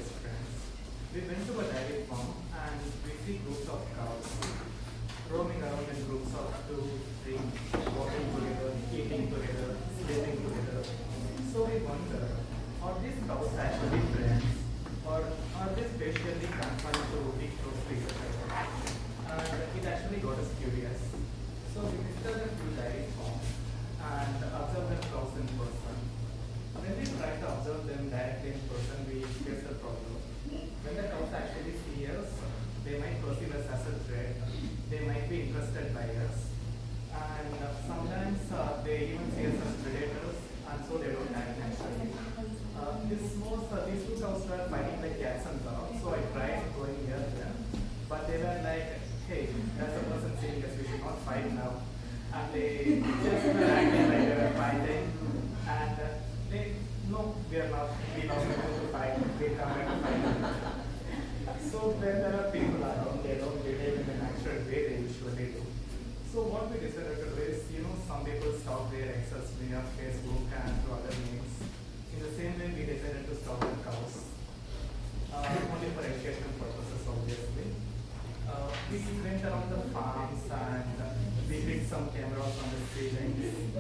best friends. We went to a dairy farm and we see groups of cows roaming around in groups of 2, 3, walking together, eating together, sleeping together. So we wonder, are these cows actually friends, or are they spatially confined to eat close to each other? And it actually got us curious. So we visited a few dairy farms and observed the cows in person. When we try to observe them directly in person, we face a problem. When the cows actually see us, they might perceive us as a threat. They might be interested by us. And sometimes they even see us as predators, and so they don't act naturally. These two cows were fighting like cats and dogs, so I tried going near them. But they were like, hey, there's a person seeing us, we should not fight now. And they just were acting like they were fighting. And no, we are not going to fight, we come back to fight. So when there are people around, they don't behave in the natural way they usually do. So what we decided to do is, some people stop their access via Facebook and to other means. In the same way, we decided to stop the cows, only for educational purposes, obviously. We went around the farms and we did some cameras on the ceilings.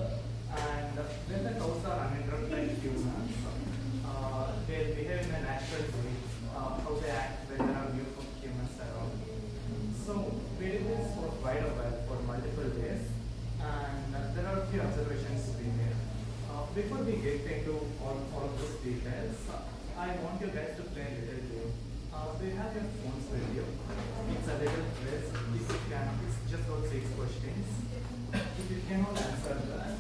And when the cows are uninterrupted by humans, they behave in a natural way, how they act when there are new humans around. So we did this for quite a while, for multiple days, and there are a few observations we made. Before we get into all of those details, I want you guys to play a little game. Do you have your phones with you? It's a little quiz. If you can, it's just about 6 questions. If you cannot answer that,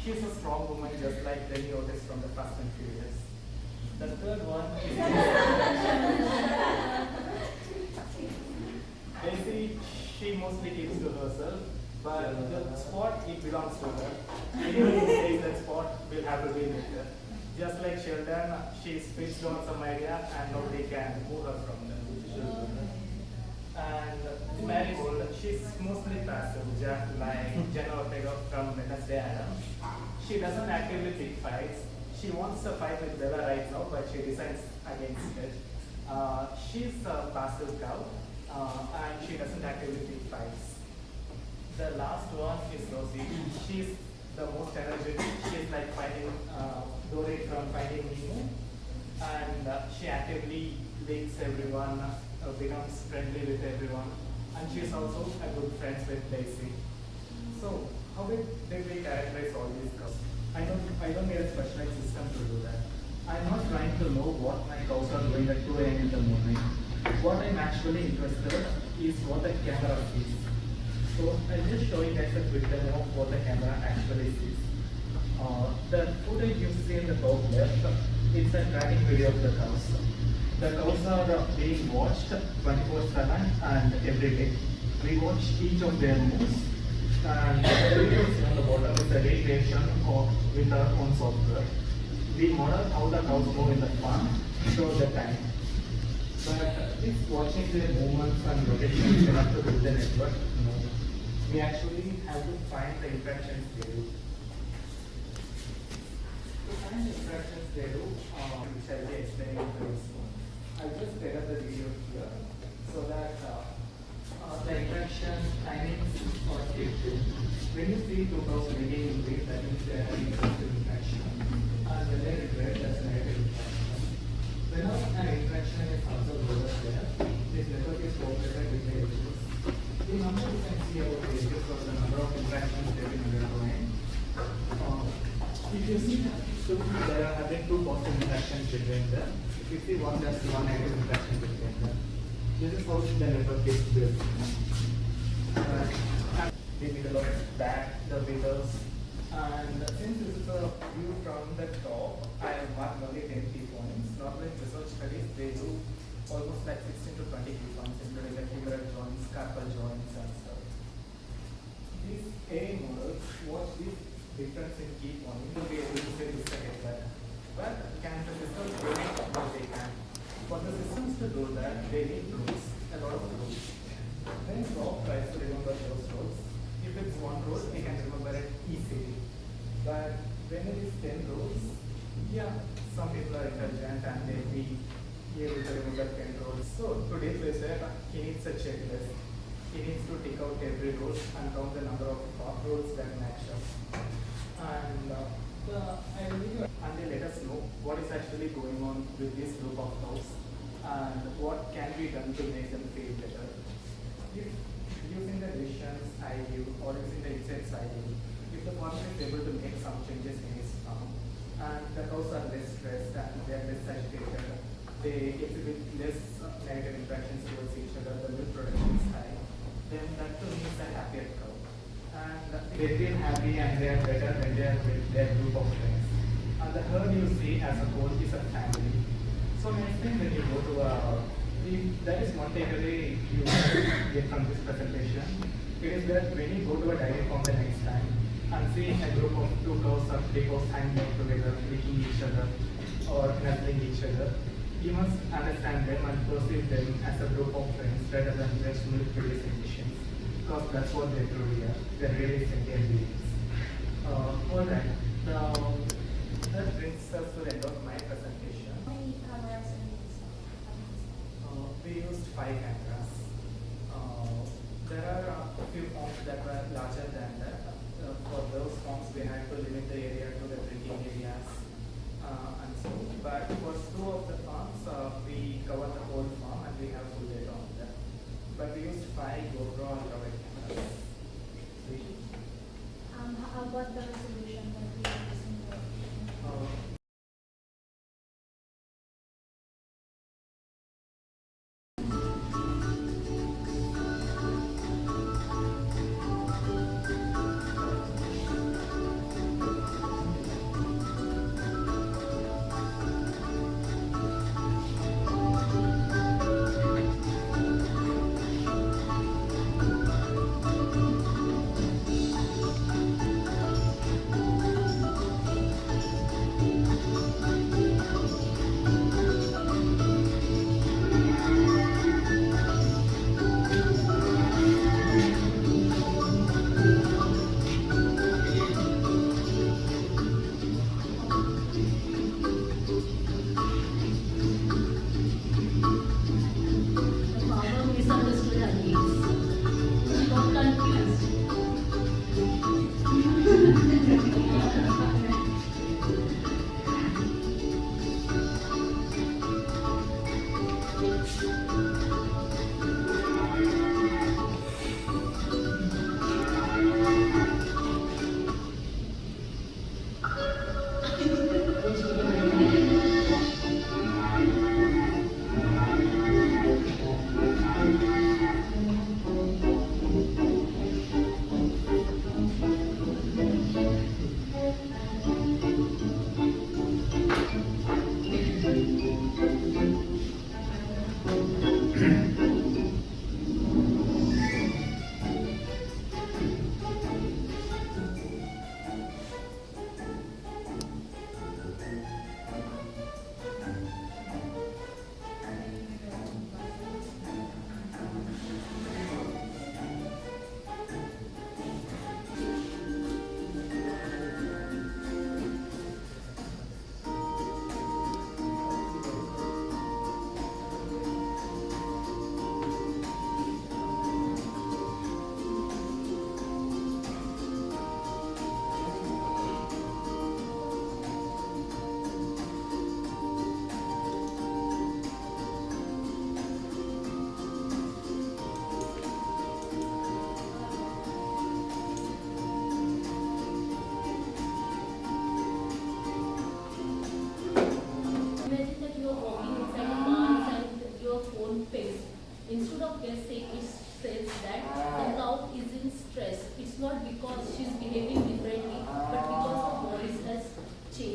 she's a strong woman, just like Lenny Otis from the Fast and Furious. The third one is Daisy. She mostly keeps to herself, but the spot, it belongs to her. Anyone who takes that spot will have to be with her. Just like Sheldon, she's fixed on some idea and nobody can move her from them. And Marigold, she's mostly passive, just like Jenna Ortega from Wednesday Addams. She doesn't actively pick fights. She wants to fight with Bella right now, but she decides against it. She's a passive cow, and she doesn't actively pick fights. The last one is Rosie. She's the most energetic. She's like fighting Dory from Finding Nemo, and she actively leads everyone, becomes friendly with everyone, and she's also a good friend with Daisy. So how did we characterize all these cows? I don't need a specialized system to do that. I'm not trying to know what my cows are doing at 2 a.m. in the morning. What I'm actually interested in is what the camera sees. So I'll just show you guys a quick demo of what the camera actually sees. The footage you see in the top left, it's a tracking video of the cows. The cows are being watched 24/7 and every day. We watch each of their moves, and the video on the bottom is a recreation with our own software. We model how the cows move in the farm, show the time. But if watching their movements and rotations enough to build the network, no. We actually have to find the interactions they do. interactions they do, which I'll be explaining very soon. I'll just set up the video here so that the interaction timings are skipped. When you see two cows mating in breed, that means they are having positive interaction. And when they regret, that's negative interaction. Whenever an interaction is also over there, this network is cooperated with the edges. The number you can see about the edges or the number of interactions they've been undergoing. If you see there are having two positive interactions between them. If you see one, there's one negative interaction between them. This is how the network is built. The middle of that, the withers. And since this is a view from the top, I have marked only 10 key points. Normally in research studies, they do almost like 16 to 20 key points, including the humeral joints, carpal joints, and stuff. These A models, watch this difference in key points, you will be able to say this together. But can the systems do it? No, they can. For the systems to do that, they need rules, a lot of rules. Then Rob tries to remember those rules. If it's one rule, he can remember it easily. But when it is 10 rules, yeah, some people are intelligent and they will be able to remember 10 rules. So to deal with that, he needs a checklist. He needs to take out every rule and count the number of rules that match up. And they let us know what is actually going on with this group of cows and what can be done to make them feel better. If using the decisions I give or using the insights I give, if the farmer is able to make some changes in his farm and the cows are less stressed and they are less agitated, they exhibit less negative interactions towards each other, the milk production is high, then that to me is a happier cow. And they feel happy and they are better when they are with their group of friends. And the herd you see as a whole is a family. So next time when you go to that is one takeaway you get from this presentation. It is that when you go to a dairy farm the next time and see a group of 2 cows or 3 cows hanging out together, licking each other or nuzzling each other, you must understand them and perceive them as a group of friends rather than just milk producing machines. Because that's what they truly are. They're really sentient beings. Alright, now that brings us to the end of my presentation. How many cameras are used? We used 5 cameras. There are a few farms that were larger than that. For those farms, we had to limit the area to the drinking areas and so. But for 2 of the farms, we covered the whole farm and we have full data on that. But we used 5 GoPro ultraviolet cameras. How about the resolution that we are using for?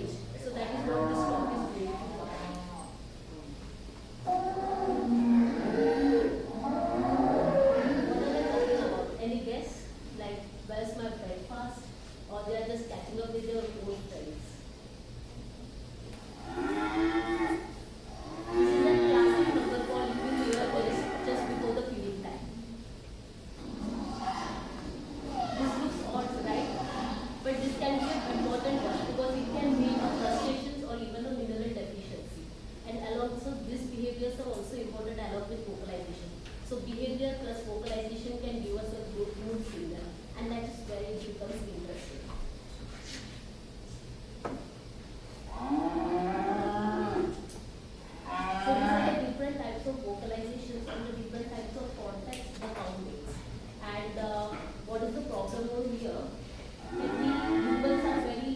change. So that is what this talk is going to cover. What are they talking about? Any guess? Like, where's my breakfast? Or they are just catching up with their old friends? This is a classic number call you will hear just before the feeding time. This looks odd, right? But this can be an important one because it can mean a frustrations or even a mineral deficiency. And also these behaviors are also important along with vocalization. So behavior plus vocalization can give us a good mood signal, and that is where it becomes interesting. So these are the different types of vocalizations and the different types of context the cow makes. And what is the problem over here? That the humans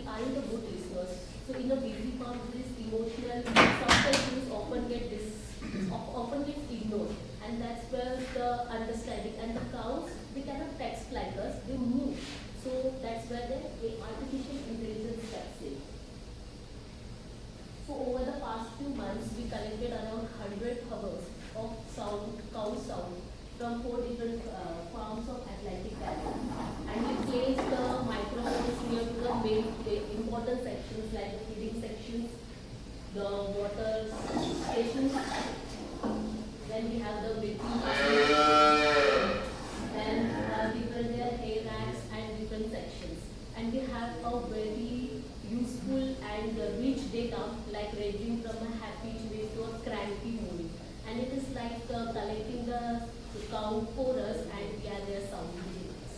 aren't the good listeners. So in a busy farm, this emotional subtle cues often gets ignored, and that's where the understanding and the cows, they cannot text like us, they move. So that's where the artificial intelligence steps in. So over the past few months, we collected around 100 hours of cow sound from 4 different farms of Atlantic Canada, and we placed the microphones near to the main important sections like the feeding sections, the water stations, then we have the milking stations, then different hay racks and different sections, and we have a very useful and rich data, like ranging from a happy wave to a cranky mood, and it is like collecting the cow chorus and their sound behaviors.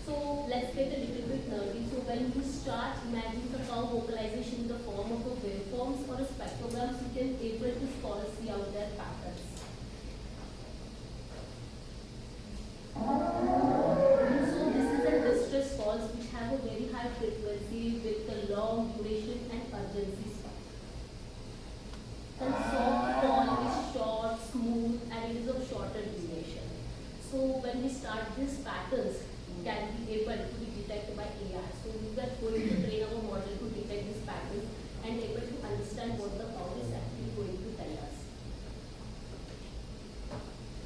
So let's get a little bit nerdy. So when you start imagining the cow vocalization in the form of a waveforms or a spectrograms, you can able to see out their patterns. So this is a distress calls which have a very high frequency with a long duration and urgency spike. The soft call is short, smooth, and it is of shorter duration. So when we start these patterns, can be able to be detected by AI. So we are going to train our model to detect these patterns and able to understand what the cow is actually going to tell us.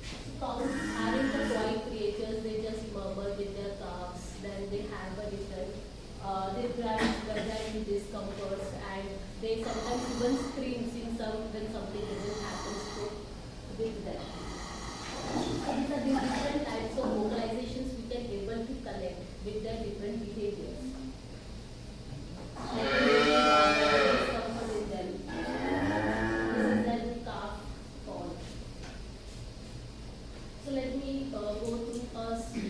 So cows aren't the quiet creatures, they just murmur with their calves, then they have a different, they branch when they're in discomforts, and they sometimes even scream when something doesn't happen with them. So these are the different types of vocalizations we can able to collect with their different behaviors. Discomfort in them. This is the calf call. So let me go through a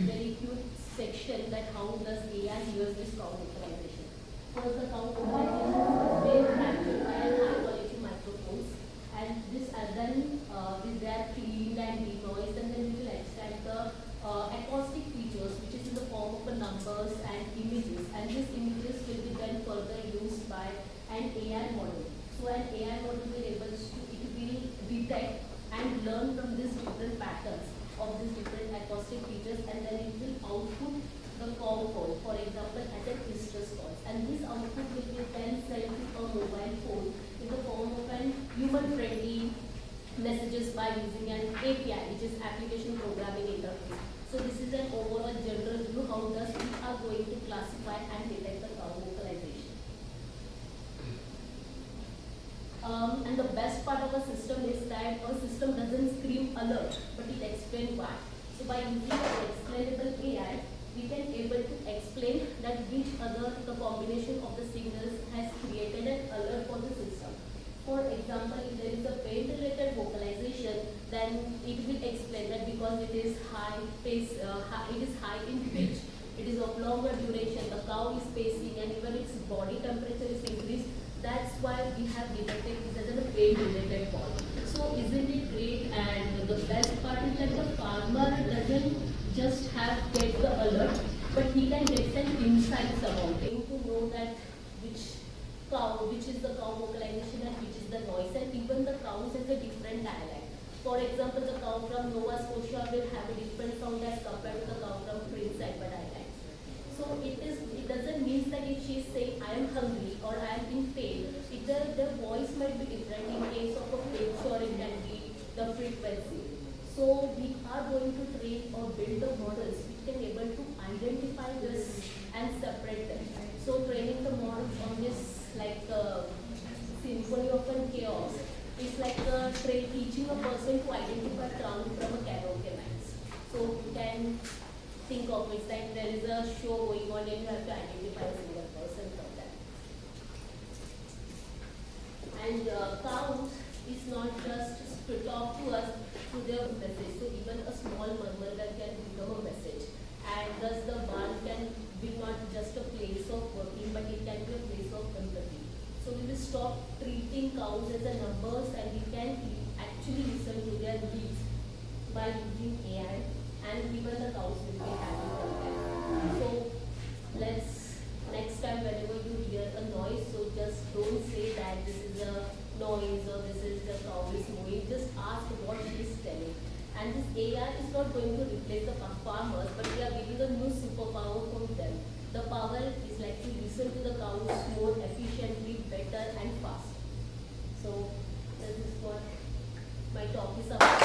very cute section that how does AI use this cow vocalization. First, the cow vocalization is very captured by high quality microphones, and this are done with their cleaned and denoised, and then we will extract the acoustic features, which is in the form of numbers and images, and these images will be then further used by an AI model. So an AI model will able to detect and learn from these different patterns of these different acoustic features, and then it will output the cow call, for example, as a distress call, and this output will be then sent to a mobile phone in the form of an human-friendly messages by using an API, which is application programming interface. So this is an overall general view how thus we are going to classify and detect the cow vocalization. And the best part of a system is that our system doesn't scream alert, but it explains why. So by using an explainable AI, we can able to explain that which the combination of the signals has created an alert for the system. For example, if there is a pain-related vocalization, then it will explain that because it is high pace, it is high in pitch, it is of longer duration, the cow is pacing, and even its body temperature is increased. That's why we have detected this as a pain-related call. So isn't it great? And the best part is that the farmer doesn't just get the alert, but he can get some insights about it to know that which is the cow vocalization and which is the noise, and even the cows has a different dialect. For example, the cow from Nova Scotia will have a different sound as compared to the cow from Prince Edward Islands. So it doesn't mean that if she is saying I am hungry or I am in pain, might be different. In case of a picture, it can be the frequency. So we are going to train or build the models which can able to identify this and separate them. So training the models on this like symphony of chaos is like teaching a person to identify clown from a karaoke nights. So you can think of it like there is a show going on and you have to identify a single person from that. And count is not just to talk to us through their message. So even a small murmur that can become a message. And thus the barn can be not just a place of working, but it can be a place of empathy. So we will stop treating cows as a numbers and we can actually listen to their needs by using AI, and even the cows will be happy from that. So let's next time whenever you hear a noise, so just don't say that this is a noise or this is the cow is mooing. Just ask what she is telling. And this AI is not going to replace the farmers, but we are giving a new superpower from them. The power is like to listen to the cows more efficiently, better and fast. So this is what my talk is about.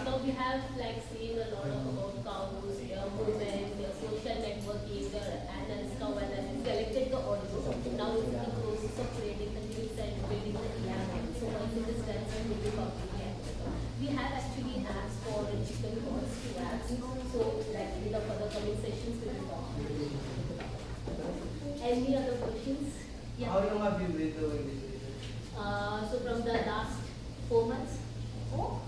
Now we have like seen a lot about cows, their movement, their social networking, their analysis, cow analysis, collected the audio. Now it's in the process of creating the clips and building the AI. So once it is done, it will be publicly available. We have actually apps for chicken calls to apps. So like in the further coming sessions we will talk. Any other questions? Yeah. How long have you been doing this research? So from the last 4 months. Oh.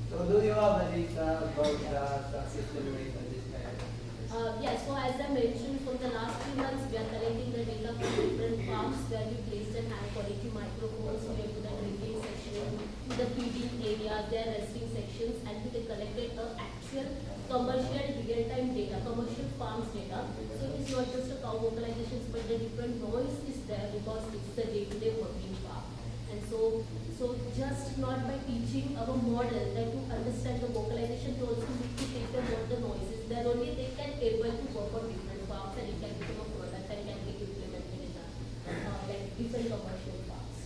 So do you have a data about the success rate on this kind of research? Yes, so as I mentioned, from the last 3 months, we are collecting the data from different farms where we placed in high quality microphones near to the drinking section, to the feeding areas, their resting sections, and we collected actual commercial real-time data, commercial farms data. So it's not just a cow vocalizations, but the different noise is there because it's the day-to-day working farm. And so just not by teaching our model that to understand the vocalization, to also need to take them what the noise is. Then only they can able to work on different farms and it can become a product and can be implemented in like different commercial farms.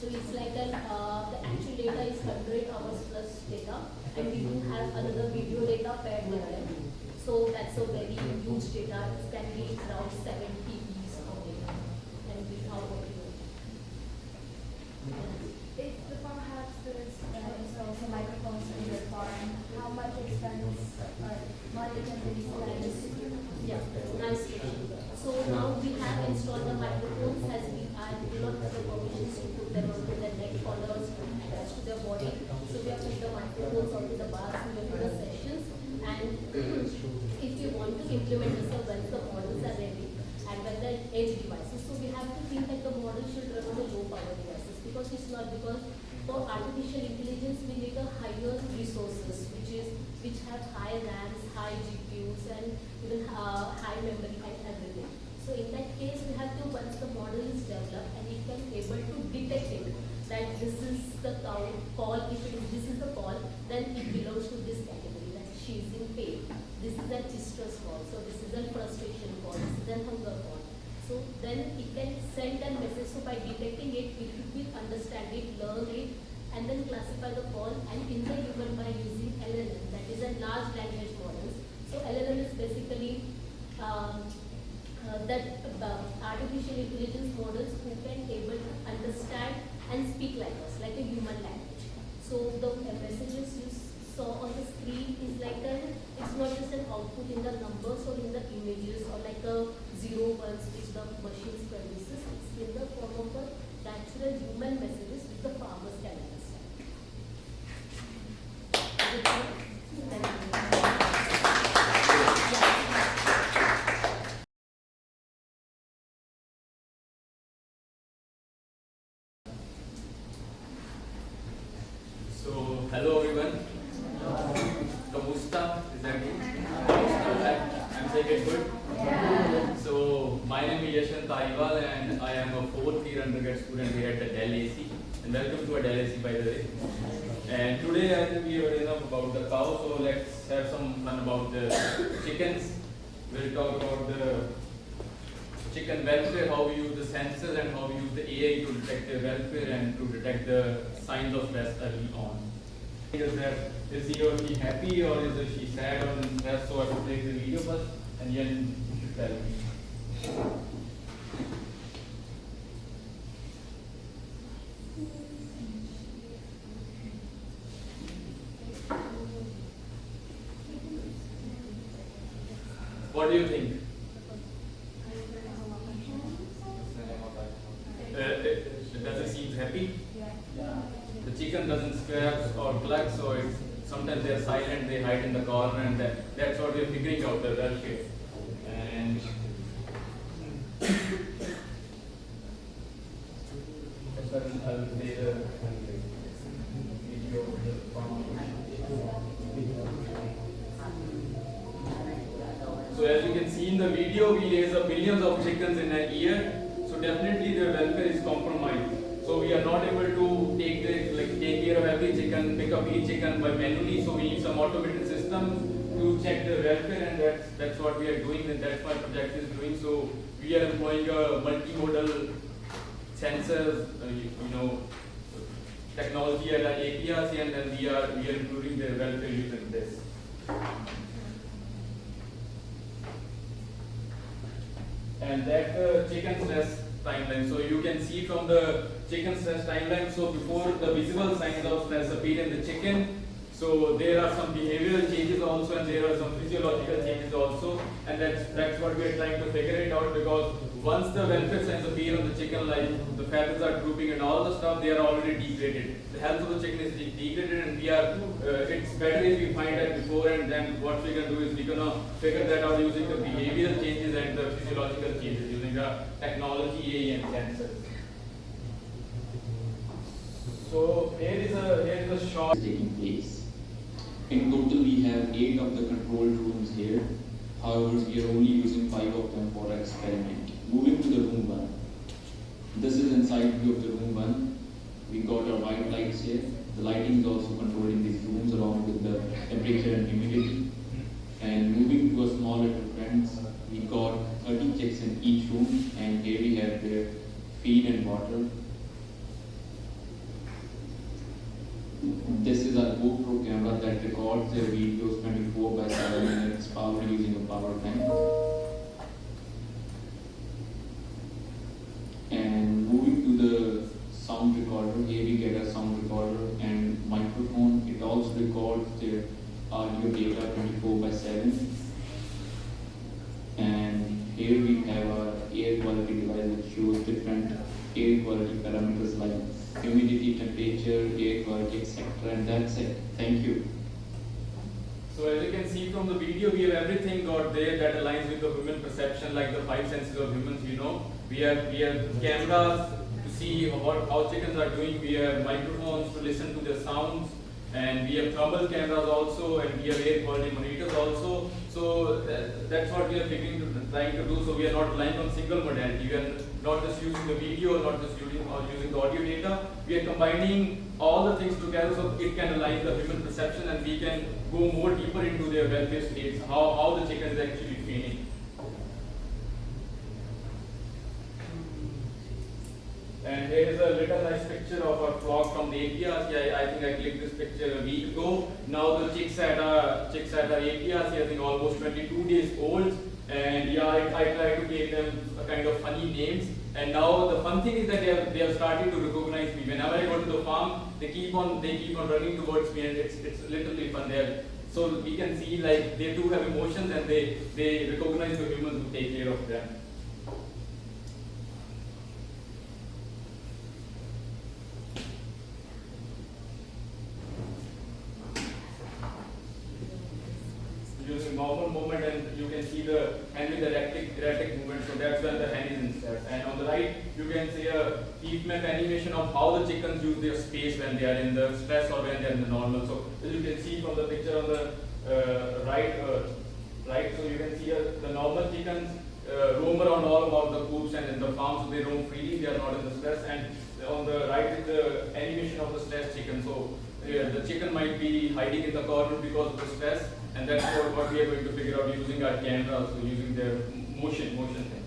So it's like the actual data is 100 hours plus data, and we do have another video data paired with them. So that's a very huge data. It can be around 7 TBs of data, and we are working on it. If the farm has this, so microphones in their farm, how much expense or money can they spend? Yeah, nice question. So now we have installed the microphones as we do not have the permissions to put them onto the neck collars attached to their body. So we have put the microphones onto the bars during the sessions. And if you want to implement this once the models are ready and when the edge devices, so we have to think that the model should run on the low power devices, because it's not, because for artificial intelligence we need a higher resources which have high RAMs, high GPUs and even high memory and everything. So in that case we have to, once the model is developed and it can able to detect it that this is the call, if this is the call, then it belongs to this category, that she is in pain. This is a distress call, so this is a frustration call, this is a hunger call. So then it can send a message. So by detecting it, it will understand it, learn it, and then classify the call. And in the human by using LLM, that is a large language models. So LLM is basically artificial intelligence models who can able to understand and speak like us, like a human language. So the messages you saw on the screen is like it's not just an output in the numbers or in the images or like a 0 1s which the machines produces. It's in the form of the natural human messages which the farmers can understand. So, hello everyone. Kamusta? Is that good? I'm saying it good? Yeah. So, my name is Yashwant Parival and I am a 4th year undergrad student here at the Dalhousie. And welcome to our Dalhousie, by the way. And today I think we heard enough about the cow, so let's have some fun about the chickens. We'll talk about the chicken chicken welfare, how we use the sensors and how we use the AI to detect their welfare and to detect the signs of stress early on. Is he or she happy or is she sad or stressed? So I will take the video first and then you should tell me. What do you think? Does it seem happy? Yeah. The chicken doesn't scratch or cluck, so sometimes they're silent, they hide in the corner, and that's what we're figuring out, the welfare. And that's what I will play the video of the farm. So as you can see in the video, we raise up millions of chickens in a year. So definitely their welfare is compromised. So we are not able to take care of every chicken, pick up each chicken by manually. So we need some automated system to check their welfare, and that's what we are doing, and that's what project is doing. So we are employing a multimodal sensors, technology at our APIs, and then we are improving their welfare using this. And that's the chicken stress timeline. So you can see from the chicken stress timeline, so before the visible signs of stress appear in the chicken, so there are some behavioral changes also, and there are some physiological changes also, and that's what we are trying to figure it out, because once the welfare signs appear on the chicken, like the feathers are drooping and all the stuff, they are already degraded. The health of the chicken is degraded, and it's better if we find that before, and then what we're gonna do is we're gonna figure that out using the behavioral changes and the physiological changes, using the technology, AI, and sensors. So here is a short taking place. In total, we have 8 of the control rooms here. However, we are only using 5 of them for experiment. Moving to the room 1. This is inside view of the room 1. We got our white lights here. The lighting is also controlled in these rooms along with the temperature and humidity. And moving to a smaller difference, we got 30 chicks in each room, and here we have their feed and water. This is our GoPro camera that records their videos 24/7, and it's powered using a power bank. And moving to the sound recorder, here we get a sound recorder and microphone. It also records their audio data 24/7. And here we have our air quality device which shows different air quality parameters like humidity, temperature, air quality, etc. And that's it. Thank you. So as you can see from the video, we have everything got there that aligns with the human perception, like the 5 senses of humans. We have cameras to see how chickens are doing. We have microphones to listen to their sounds, and we have thermal cameras also, and we have air quality monitors also. So that's what we are trying to do. So we are not relying on single modality. We are not just using the video, not just using the audio data. We are combining all the things together so it can align the human perception, and we can go more deeper into their welfare states, how the chicken is actually feeding. And here is a little nice picture of our flock from the APIs. I think I clicked this picture a week ago. Now the chicks at our APIs, I think almost 22 days old. And I try to give them a kind of funny names. And now the fun thing is that they have started to recognize me. Whenever I go to the farm, they keep on running towards me, and it's literally fun there. So we can see like they too have emotions, and they recognize the humans who take care of them. Using normal movement, and you can see the hand with the erratic movement, so that's when the hand is in stress. And on the right, you can see a heat map animation of how the chickens use their space when they are in the stress or when they are in the normal. So as you can see from the picture on the right, so you can see the normal chickens roam around all about the coops and in the farm, so they roam freely, they are not in the stress. And on the right is the animation of the stress chicken. So the chicken might be hiding in the corner because of the stress, and that's what we are going to figure out using our cameras, so using their motion thing.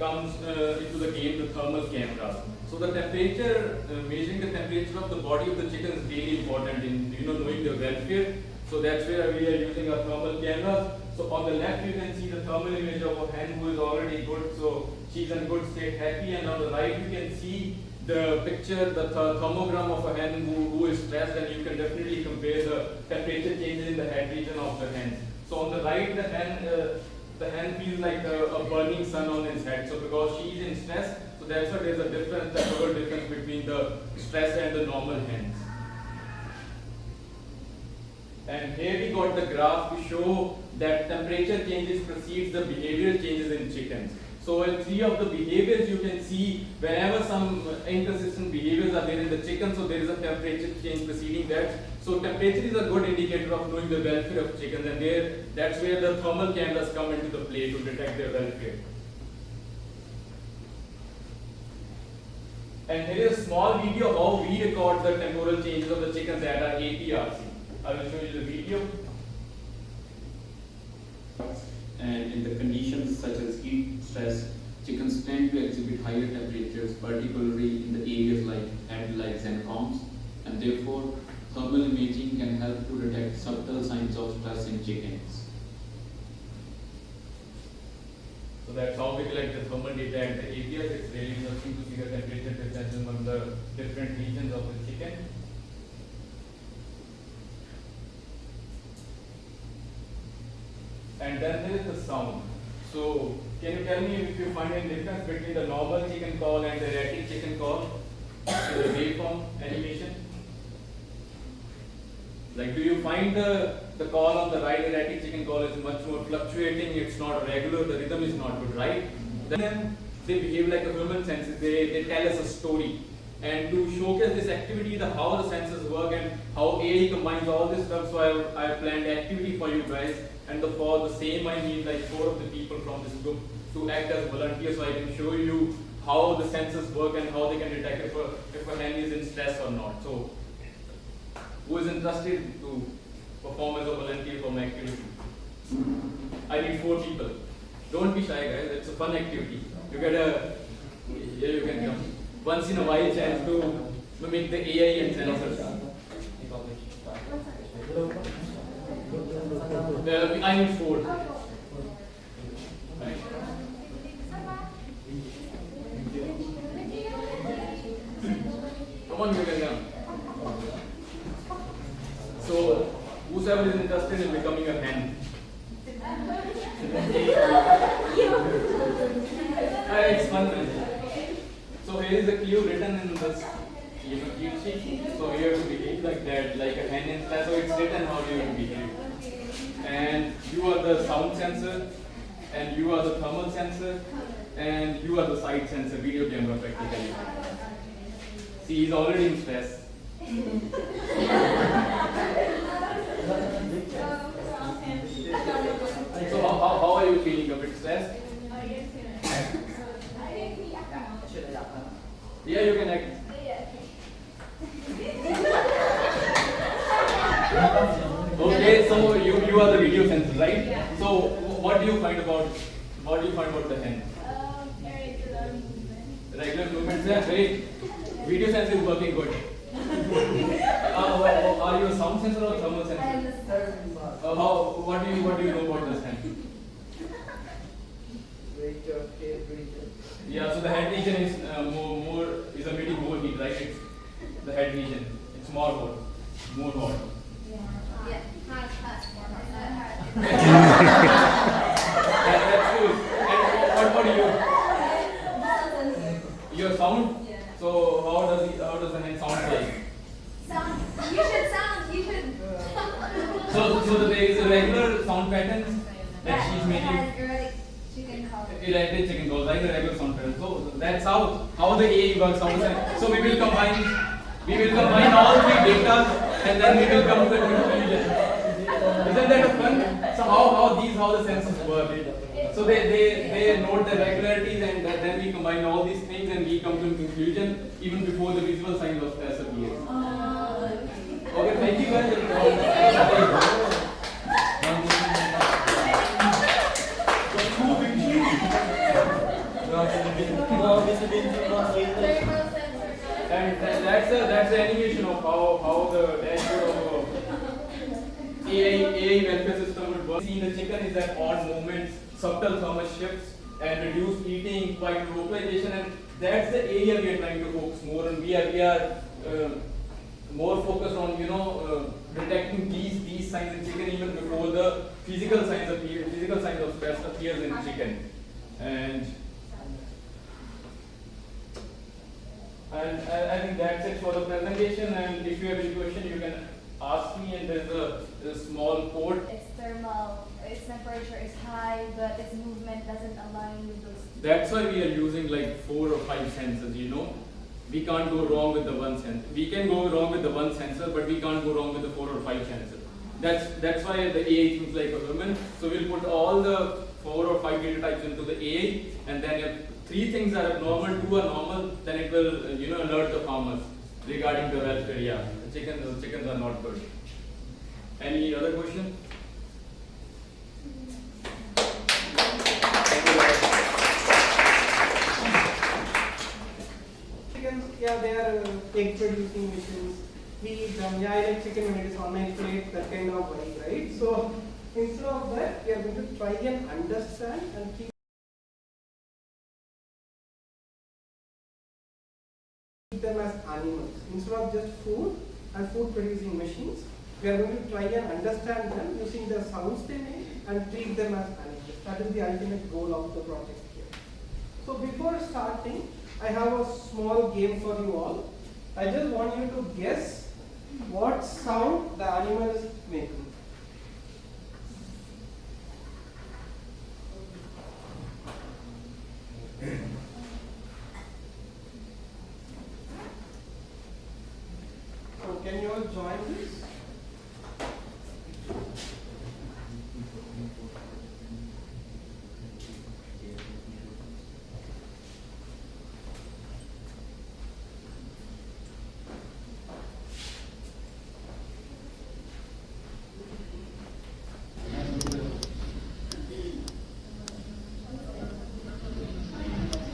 comes into the game, the thermal cameras. So the temperature, measuring the temperature of the body of the chicken is really important in knowing their welfare. So that's where we are using our thermal cameras. So on the left you can see the thermal image of a hen who is already good, so she's in good state, happy, and on the right you can see the picture, the thermogram of a hen who is stressed, and you can definitely compare the temperature changes in the head region of the hen. So on the right the hen feels like a burning sun on his head. So because she is in stress, so that's why there's a difference, the total difference between the stress and the normal hens. And here we got the graph to show that temperature changes precedes the behavioral changes in chickens. So in three of the behaviors you can see whenever some inconsistent behaviors are there in the chicken, so there is a temperature change preceding that. So temperature is a good indicator of knowing the welfare of chickens, and that's where the thermal cameras come into the play to detect their welfare. And here is a small video how we record the temporal changes of the chickens at our APRC. I will show you the video. And in the conditions such as heat stress, chickens tend to exhibit higher temperatures, particularly in the areas like headlights and comps, and therefore thermal imaging can help to detect subtle signs of stress in chickens. So that's how we collect the thermal data at the APRs. It's really interesting to see the temperature differences among the different regions of the chicken. And then there is the sound. So can you tell me if you find any difference between the normal chicken call and the erratic chicken call? So the waveform animation. Like, do you find the call on the right, erratic chicken call is much more fluctuating, it's not regular, the rhythm is not good, right? Then they behave like a human senses, they tell us a story. And to showcase this activity, how the senses work and how AI combines all this stuff, so I planned activity for you guys. And for the same, I need like 4 of the people from this group to act as volunteers, so I can show you how the senses work and how they can detect if a hen is in stress or not. So, who is interested to perform as a volunteer for my activity? I need 4 people. Don't be shy, guys. It's a fun activity. You can come. Once in a while, chance to mimic the AI and sensors. I need 4. Right. Come on, you can come. So, whoever is interested in becoming a hen. It's fun. So here is a clue written in this cheat sheet. So you have to behave like that, like a hen in class. So it's written how you have to behave. And you are the sound sensor, and you are the thermal sensor, and you are the sight sensor, video camera practically. See, he's already in stress. So how are you feeling? A bit stressed? Yeah, you can act. Okay, so you are the video sensor, right? Yeah. So what do you find about the hen? Regular movements, yeah, great. Video sensor is working good. Are you a sound sensor or thermal sensor? What do you know about this hen? Yeah, so the head region is is emitting more heat, right? It's the head region. It's more hot. Yeah. That's good. And what do you? Your sound? Yeah. So how does the hen sound like? You should. So there is a regular sound pattern that she's making. Erratic chicken calls, like the regular sound pattern. So that's how the AI works. So we will combine all 3 data, and then we will come to the conclusion. Isn't that fun? So how the senses work? So they note the regularities, and then we combine all these things, and we come to a conclusion even before the visual signs of stress appear. Okay, thank you guys. AI welfare system would work. See in the chicken is that odd movements, subtle thermal shifts, and reduced eating, quite localization, and that's the area we are trying to focus more on. We are more focused on detecting these signs in chicken even before the physical signs of stress appears in chicken, and I think that's it for the presentation. And if you have any question, you can ask me. And there's a small code. Its thermal, its temperature is high, but its movement doesn't align with those. That's why we are using like 4 or 5 sensors. We can't go wrong with the one sensor. We can go wrong with the one sensor, but we can't go wrong with the 4 or 5 sensors. That's why the AI thinks like a human. So we'll put all the 4 or 5 data types into the AI, and then if 3 things are abnormal, 2 are normal, then it will alert the farmers regarding the welfare. Yeah, the chickens are not good. Any other question? Chickens, yeah, they are egg producing machines. We eat them. Yeah, I like chicken when it is on my plate, that kind of vibe, right? So instead of that, we are going to try and understand and keep them as animals. Instead of just food and food producing machines, we are going to try and understand them using the sounds they make and treat them as animals. That is the ultimate goal of the project here. So before starting, I have a small game for you all. I just want you to guess what sound the animal is making. So can you all join this?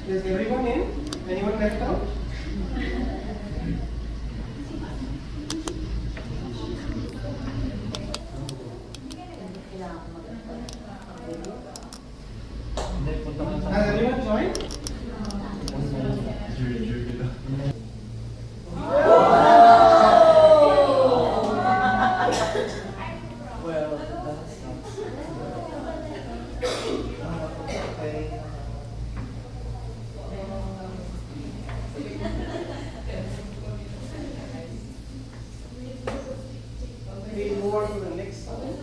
Is everyone in? Anyone left out? Has everyone joined? We'll move on to the next sound.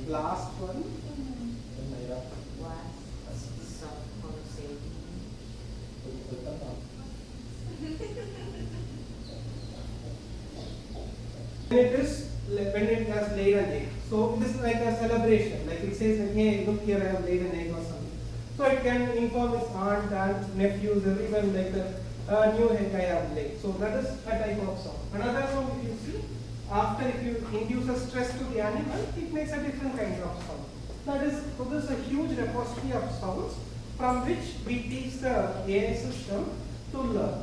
Last one. When it has laid an egg. So this is like a celebration, like it says like, hey, look here, I have laid an egg or something. So it can inform its aunt and nephews, everyone like the new egg I have laid. So that is a type of sound. Another sound, if you see, after if you induce a stress to the animal, it makes a different kind of sound. That is, so this is a huge repository of sounds from which we teach the AI system to learn.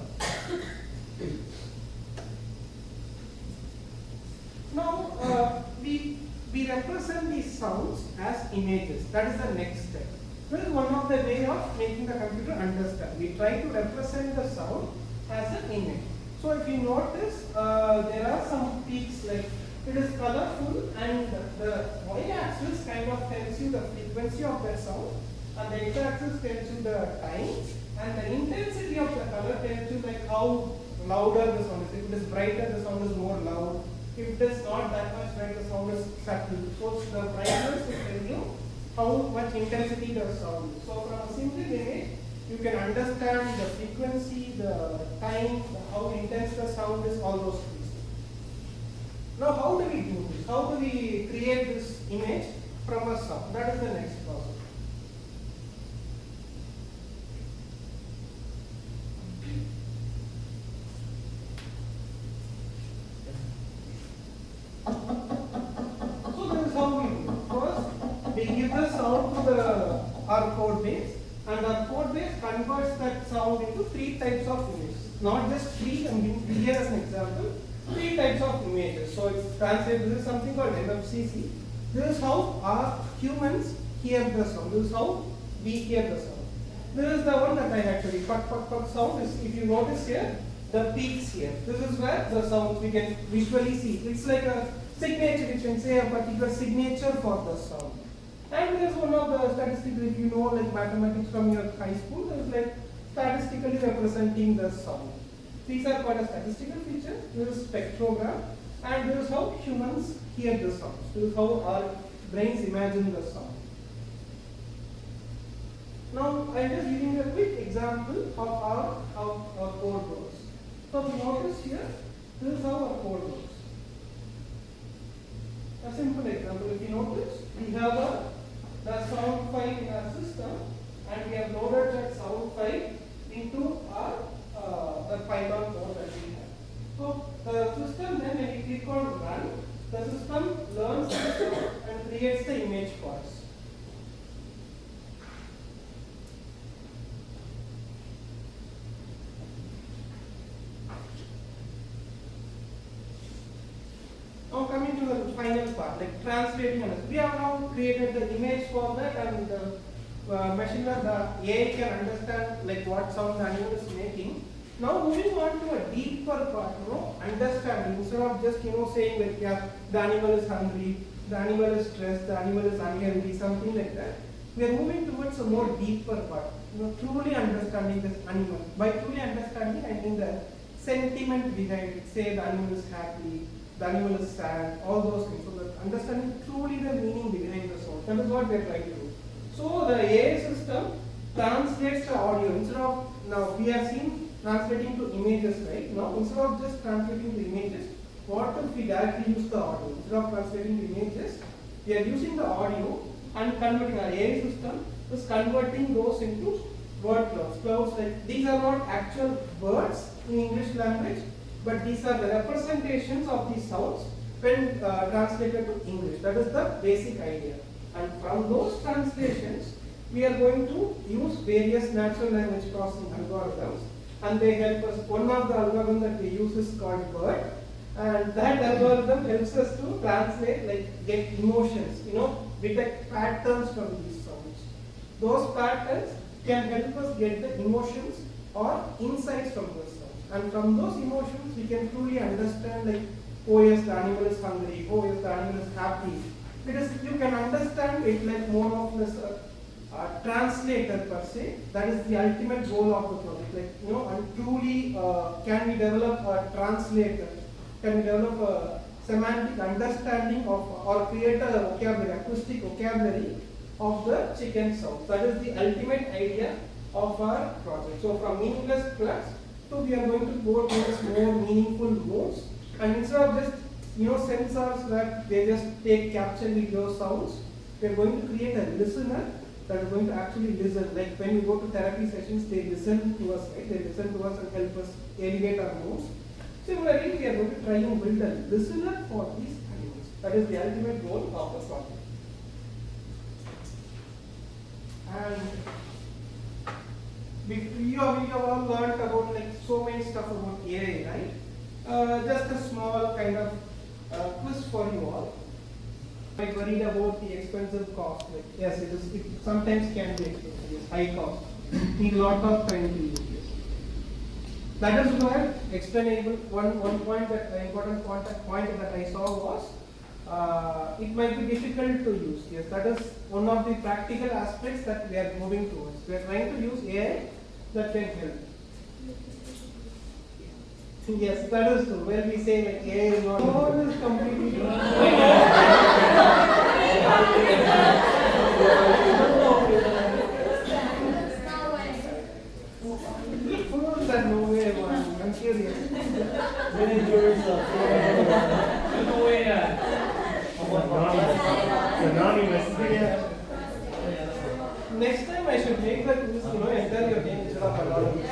Now, we represent these sounds as images. That is the next step. This is one of the way of making the computer understand. We try to represent the sound as an image. So if you notice, there are some peaks, like it is colorful, and the y-axis kind of tells you the frequency of that sound, and the x-axis tells you the time, and the intensity of the color tells you like how louder the sound is. If it is brighter, the sound is more loud. If it is not that much bright, the sound is subtle. So the brightness will tell you how much intensity the sound is. So from a single image, you can understand the frequency, the time, how intense the sound is, all those things. Now, how do we do this? How do we create this image from a sound? That is the next process. So this is how we do it. First, we give the sound to our code base, and our code base converts that sound into 3 types of images. Not just 3, I'm giving here as an example, 3 types of images. So it's translated, this is something called MFCC. This is how our humans hear the sound. This is how we hear the sound. This is the one that I actually puck sound is, if you notice here, the peaks here. This is where the sounds we can visually see. It's like a signature, which can say a particular signature for the sound. And there is one of the statistics, if you know like mathematics from your high school, there is like statistically representing the sound. These are called a statistical feature. This is spectrogram, and this is how humans hear the sounds. This is how our brains imagine the sound. Now, I am just giving you a quick example of how our code works. So, notice here, this is how our code works. A simple example, if you notice, we have the sound file in our system, and we have loaded that sound file into our the Python code that we have. So the system then, when we click on run, the system learns the sound and creates the image for us. Now coming to the final part, like translating and we have now created the image for that, and the machine learning, the AI can understand like what sound the animal is making. Now moving on to a deeper part, understanding, instead of just saying like, yeah, the animal is hungry, the animal is stressed, the animal is unhealthy, something like that. We are moving towards a more deeper part, truly understanding this animal. By truly understanding, I mean the sentiment behind it. Say the animal is happy, the animal is sad, all those things. So that understanding truly the meaning behind the sound. That is what we are trying to do. So the AI system translates the audio. Instead of, now we have seen translating to images, right? Now instead of just translating to images, what if we directly use the audio? Instead of translating to images, we are using the audio and converting. Our AI system is converting those into word clouds. Clouds, like these are not actual words in English language, but these are the representations of these sounds when translated to English. That is the basic idea. And from those translations, we are going to use various natural language processing algorithms, and they help us. One of the algorithms that we use is called BERT, and that algorithm helps us to translate, like get emotions, detect patterns from these sounds. Those patterns can help us get the emotions or insights from those sounds. And from those emotions, we can truly understand, like, oh yes, the animal is hungry, oh yes, the animal is happy. Because you can understand it like more of less translator per se. That is the ultimate goal of the project. Like, and truly can we develop a translator? Can we develop a semantic understanding of, or create a vocabulary, acoustic vocabulary of the chicken sound? That is the ultimate idea of our project. So from meaningless plus, so we are going to go towards more meaningful modes, and instead of just sensors that they just take capture video sounds, We are going to create a listener that is going to actually listen. Like when we go to therapy sessions, they listen to us, right? They listen to us and help us elevate our moods. Similarly, we are going to try and build a listener for these animals. That is the ultimate goal of the project. And we have all learned about like so many stuff about AI, right? Just a small kind of quiz for you all. I'm worried about the expensive cost. Like, yes, it sometimes can be expensive, it's high cost. Need a lot of time to use this. That is where explainable one point that important point that I saw was it might be difficult to use. Yes, that is one of the practical aspects that we are moving towards. We are trying to use AI that can help. Yes, that is true. When we say like AI is not all is completely fools are no way one. I'm curious. No way. Anonymous. Next time I should make the quiz, enter your name instead of anonymous.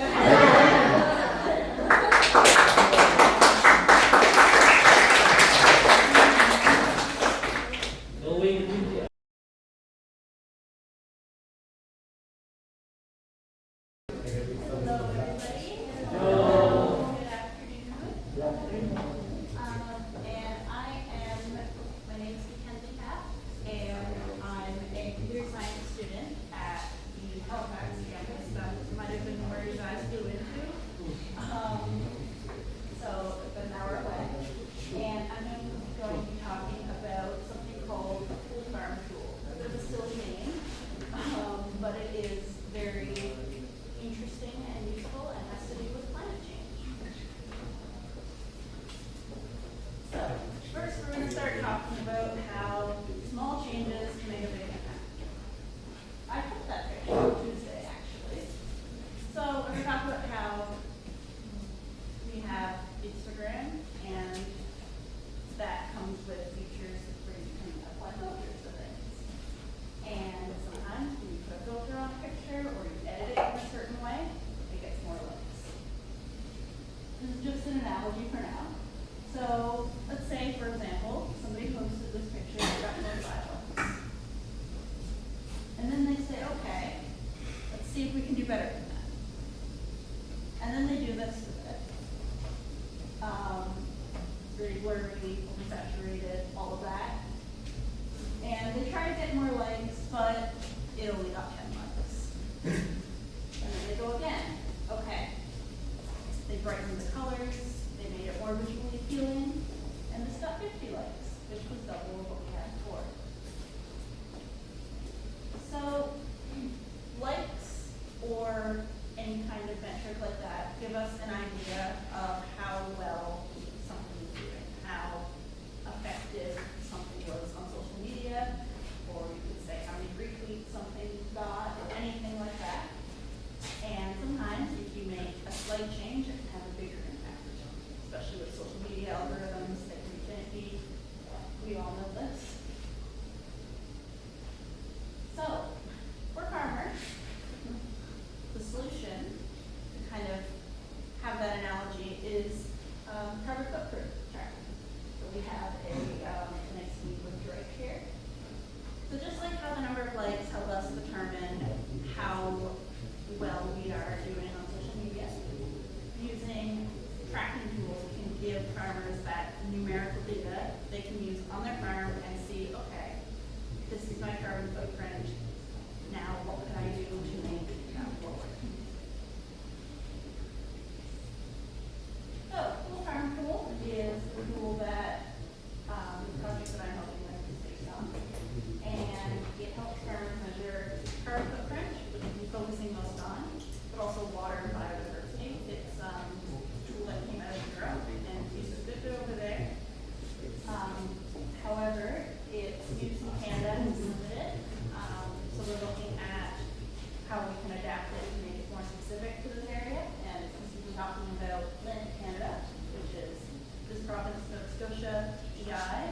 Scotia, EI,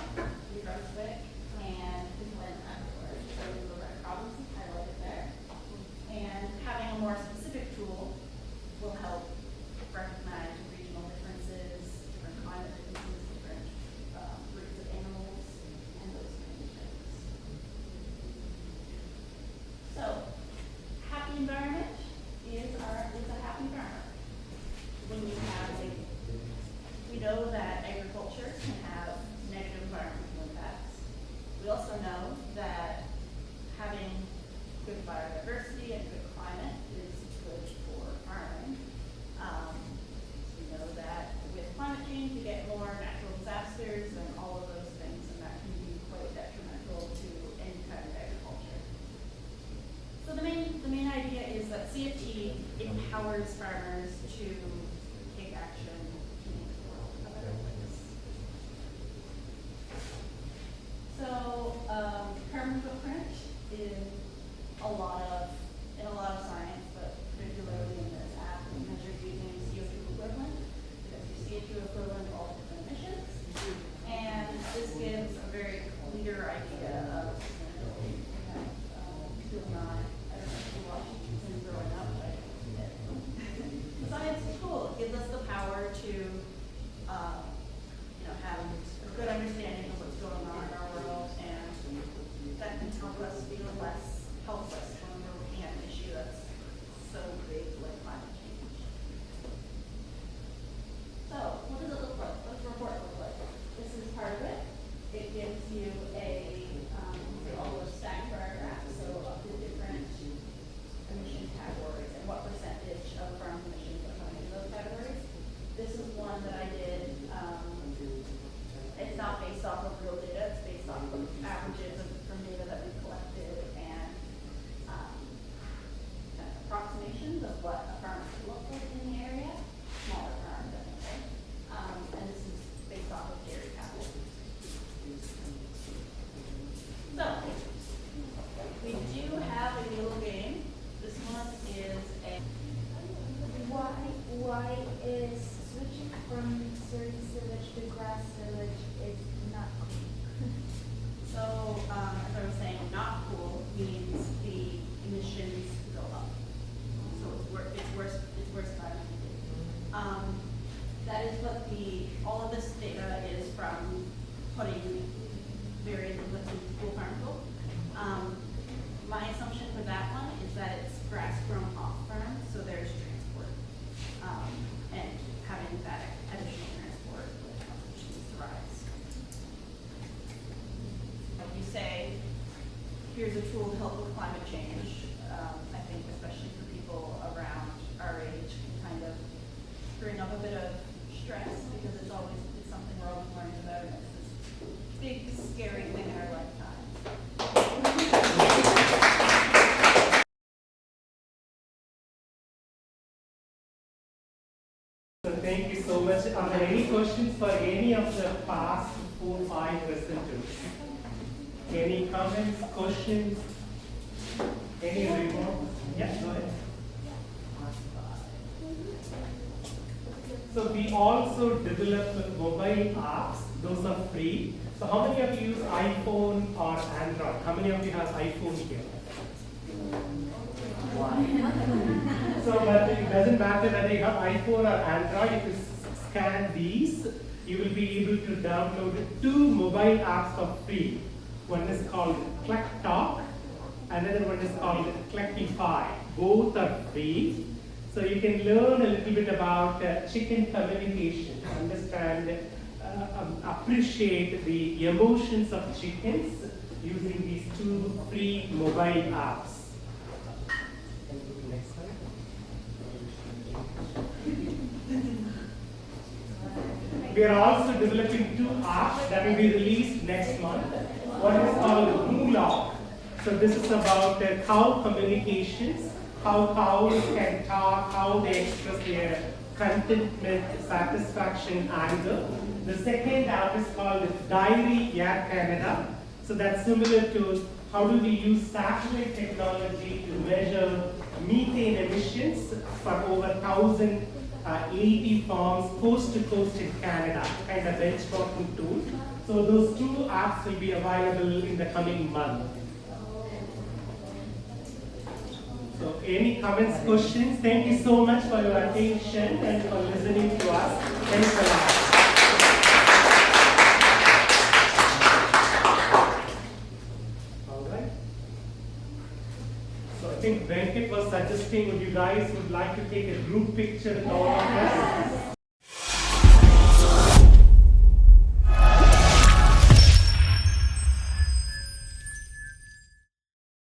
New Brunswick, and Newfoundland and Labrador. empowers farmers to take action to make the world a better place. So, carbon footprint is in a lot of science, but particularly in this app, we measure using CO2 equivalent, because your CO2 equivalent all different emissions. And this gives a very clear idea of sustainability. I don't know if you watched since growing up, but I did. The science is cool. It gives us the power to, have a good understanding of what's going on in our world, and that can help us feel less helpless when we're looking at an issue that's so big like climate change. So, what does it look like? What does the report look like? This is part of it. It gives you all those stacked bar graphs, so of the different emission categories and what percentage of farm emissions are coming in those categories. This is one that I did. It's not based off of real data, it's based off of averages from data that we collected and kind of approximations of what a farm should look like in the area. Smaller farm, definitely. And this is based off of dairy cattle. So, we do have a little game. This one is a... Why is switching from certain silage to grass silage is not cool? So, as I was saying, not cool means the emissions go up. So it's worse environmentally. That is what all of this data is from putting various inputs into school farm tool. My assumption for that one is that it's grass grown off farm, so there's transport. And having that additional transport would cause emissions to rise. Like you say, here's a tool to help with climate change. I think especially for people around our age can kind of bring up a bit of stress because it's something we're always learning about, and it's this big scary thing in our lifetime. So thank you so much. Are there any questions for any of the past 4 or 5 presenters? Any comments, questions? Any remarks? Yeah, go ahead. So we also develop mobile apps. Those are free. So how many of you use iPhone or Android? How many of you have iPhone here? So but it doesn't matter whether you have iPhone or Android. If you scan these, you will be able to download 2 mobile apps for free. One is called CowTech, another one is called Clectify. Both are free. So you can learn a little bit about chicken communication, understand, appreciate the emotions of chickens using these 2 free mobile apps. Next slide. We are also developing 2 apps that will be released next month. One is called MooLog. So this is about cow communications, how cows can talk, how they express their contentment, satisfaction, anger. The second app is called Diary Air Canada. So that's similar to how do we use satellite technology to measure methane emissions for over 1,080 farms coast to coast in Canada, kind of benchmarking tool. So those 2 apps will be available in the coming month. So any comments, questions? Thank you so much for your attention and for listening to us. Thanks a lot. All right. So I think Venkat was suggesting would you guys would like to take a group picture with all of us.